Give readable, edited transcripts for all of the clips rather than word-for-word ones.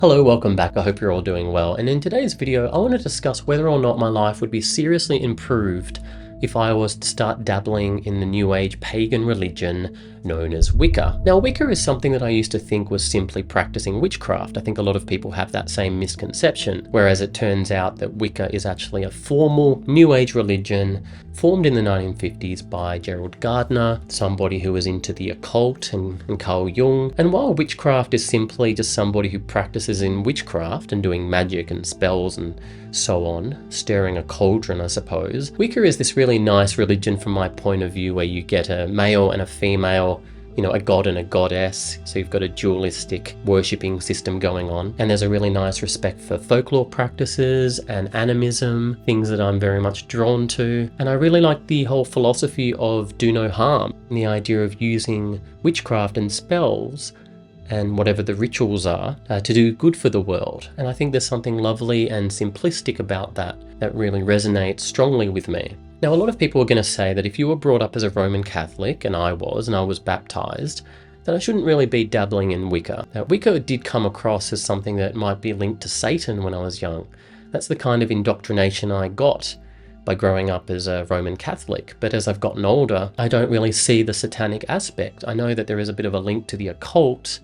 Hello, welcome back. I hope you're all doing well. And in today's video, I want to discuss whether or not my life would be seriously improved if I was to start dabbling in the New Age pagan religion known as Wicca. Now, Wicca is something that I used to think was simply practicing witchcraft. I think a lot of people have that same misconception, whereas it turns out that Wicca is actually a formal New Age religion formed in the 1950s by Gerald Gardner, somebody who was into the occult, and Carl Jung. And while witchcraft is simply just somebody who practices in witchcraft and doing magic and spells and so on, stirring a cauldron, I suppose, Wicca is this really nice religion from my point of view, where you get a male and a female, a god and a goddess. So you've got a dualistic worshipping system going on. And there's a really nice respect for folklore practices and animism, things that I'm very much drawn to. And I really like the whole philosophy of do no harm, and the idea of using witchcraft and spells and whatever the rituals are to do good for the world. And I think there's something lovely and simplistic about that really resonates strongly with me. Now, a lot of people are going to say that if you were brought up as a Roman Catholic, and I was baptized, then I shouldn't really be dabbling in Wicca. Now, Wicca did come across as something that might be linked to Satan when I was young. That's the kind of indoctrination I got by growing up as a Roman Catholic. But as I've gotten older, I don't really see the satanic aspect. I know that there is a bit of a link to the occult,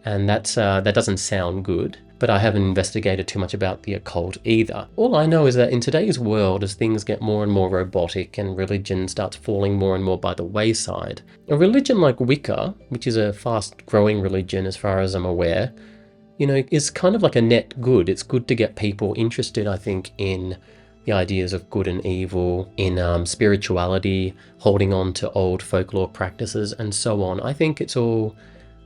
and that doesn't sound good. But I haven't investigated too much about the occult either. All I know is that in today's world, as things get more and more robotic and religion starts falling more and more by the wayside, a religion like Wicca, which is a fast-growing religion as far as I'm aware, is kind of like a net good. It's good to get people interested, I think, in the ideas of good and evil, in spirituality, holding on to old folklore practices, and so on. I think it's all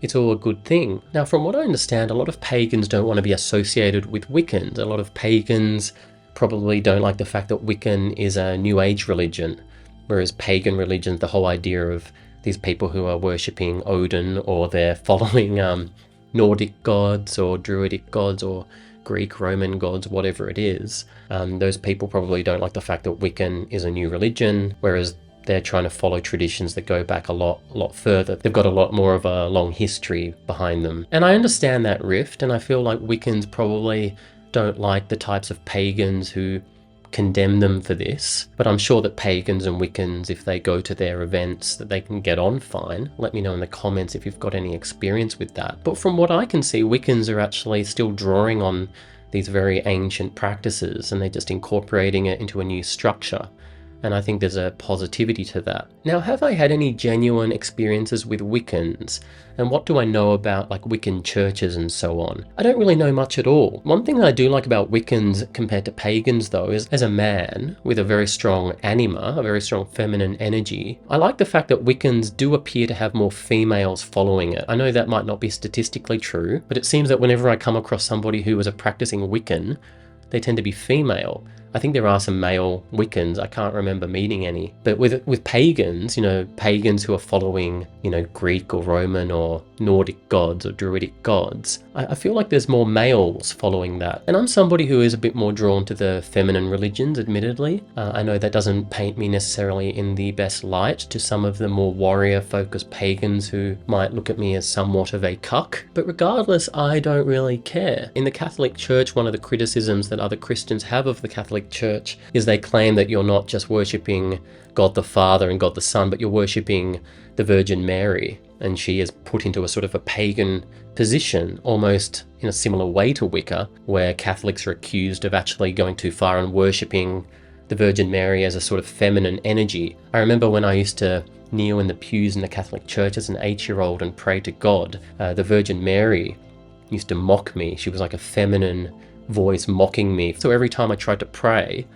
a good thing. Now, from what I understand, a lot of pagans don't want to be associated with Wiccans. A lot of pagans probably don't like the fact that Wiccan is a New Age religion, whereas pagan religions, the whole idea of these people who are worshipping Odin, or they're following Nordic gods or Druidic gods or Greek, Roman gods, whatever it is, those people probably don't like the fact that Wiccan is a new religion, whereas they're trying to follow traditions that go back a lot further. They've got a lot more of a long history behind them. And I understand that rift, and I feel like Wiccans probably don't like the types of pagans who condemn them for this. But I'm sure that pagans and Wiccans, if they go to their events, that they can get on fine. Let me know in the comments if you've got any experience with that. But from what I can see, Wiccans are actually still drawing on these very ancient practices, and they're just incorporating it into a new structure. And I think there's a positivity to that. Now, have I had any genuine experiences with Wiccans? And what do I know about Wiccan churches and so on? I don't really know much at all. One thing that I do like about Wiccans compared to pagans, though, is as a man with a very strong anima, a very strong feminine energy, I like the fact that Wiccans do appear to have more females following it. I know that might not be statistically true, but it seems that whenever I come across somebody who is a practicing Wiccan, they tend to be female. I think there are some male Wiccans. I can't remember meeting any. But with pagans, pagans who are following, Greek or Roman or Nordic gods or Druidic gods, I feel like there's more males following that. And I'm somebody who is a bit more drawn to the feminine religions, admittedly. I know that doesn't paint me necessarily in the best light to some of the more warrior-focused pagans who might look at me as somewhat of a cuck. But regardless, I don't really care. In the Catholic Church, one of the criticisms that other Christians have of the Catholic Church is they claim that you're not just worshipping God the Father and God the Son, but you're worshipping the Virgin Mary, and she is put into a sort of a pagan position, almost in a similar way to Wicca, where Catholics are accused of actually going too far and worshipping the Virgin Mary as a sort of feminine energy. I remember when I used to kneel in the pews in the Catholic Church as an 8-year-old and pray to God, the Virgin Mary used to mock me. She was like a feminine voice mocking me. So every time I tried to pray,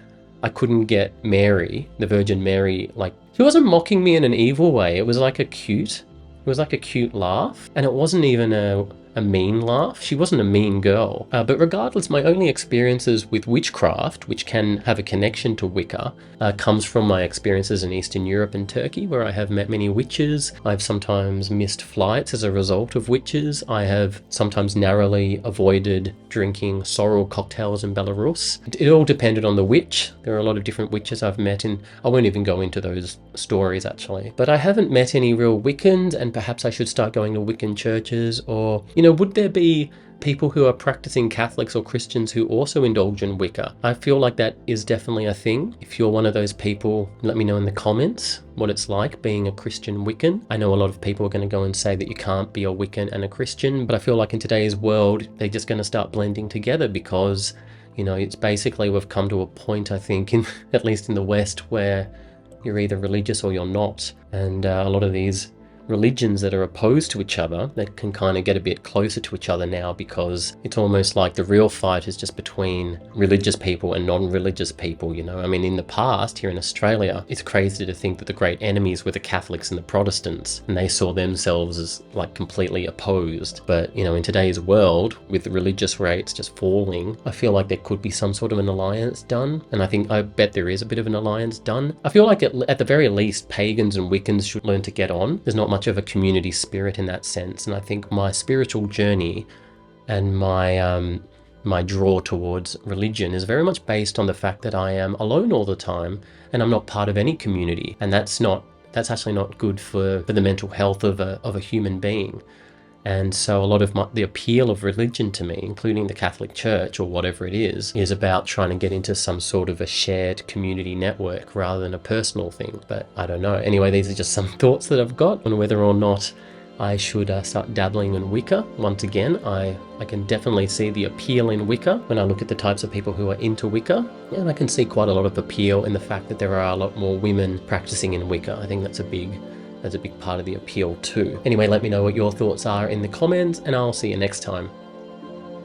I couldn't get Mary, the Virgin Mary, she wasn't mocking me in an evil way. It was like a cute laugh. And it wasn't even a mean laugh. She wasn't a mean girl. But regardless, my only experiences with witchcraft, which can have a connection to Wicca, comes from my experiences in Eastern Europe and Turkey, where I have met many witches. I've sometimes missed flights as a result of witches. I have sometimes narrowly avoided drinking sorrel cocktails in Belarus. It all depended on the witch. There are a lot of different witches I've met, and I won't even go into those stories actually. But I haven't met any real Wiccans, and perhaps I should start going to Wiccan churches, or, would there be people who are practicing Catholics or Christians who also indulge in Wicca. I feel like that is definitely a thing. If you're one of those people, let me know in the comments what it's like being a Christian Wiccan. I know a lot of people are going to go and say that you can't be a Wiccan and a Christian, but I feel like in today's world, they're just going to start blending together because, you know, it's basically we've come to a point, I think, at least in the West, where you're either religious or you're not. And a lot of these religions that are opposed to each other, that can kind of get a bit closer to each other now, because it's almost like the real fight is just between religious people and non-religious people, you know. I mean, in the past, here in Australia, it's crazy to think that the great enemies were the Catholics and the Protestants, and they saw themselves as like completely opposed. But, you know, in today's world, with the religious rates just falling, I feel like there could be some sort of an alliance done, and I bet there is a bit of an alliance done. I feel like at the very least, pagans and Wiccans should learn to get on. There's not much of a community spirit in that sense, and I think my spiritual journey and my draw towards religion is very much based on the fact that I am alone all the time and I'm not part of any community, and that's actually not good for the mental health of a human being. And so a lot of the appeal of religion to me, including the Catholic Church or whatever it is about trying to get into some sort of a shared community network rather than a personal thing. But I don't know. Anyway, these are just some thoughts that I've got on whether or not I should start dabbling in Wicca. Once again, I can definitely see the appeal in Wicca when I look at the types of people who are into Wicca. And I can see quite a lot of appeal in the fact that there are a lot more women practicing in Wicca. I think that's a big part of the appeal too. Anyway, let me know what your thoughts are in the comments, and I'll see you next time.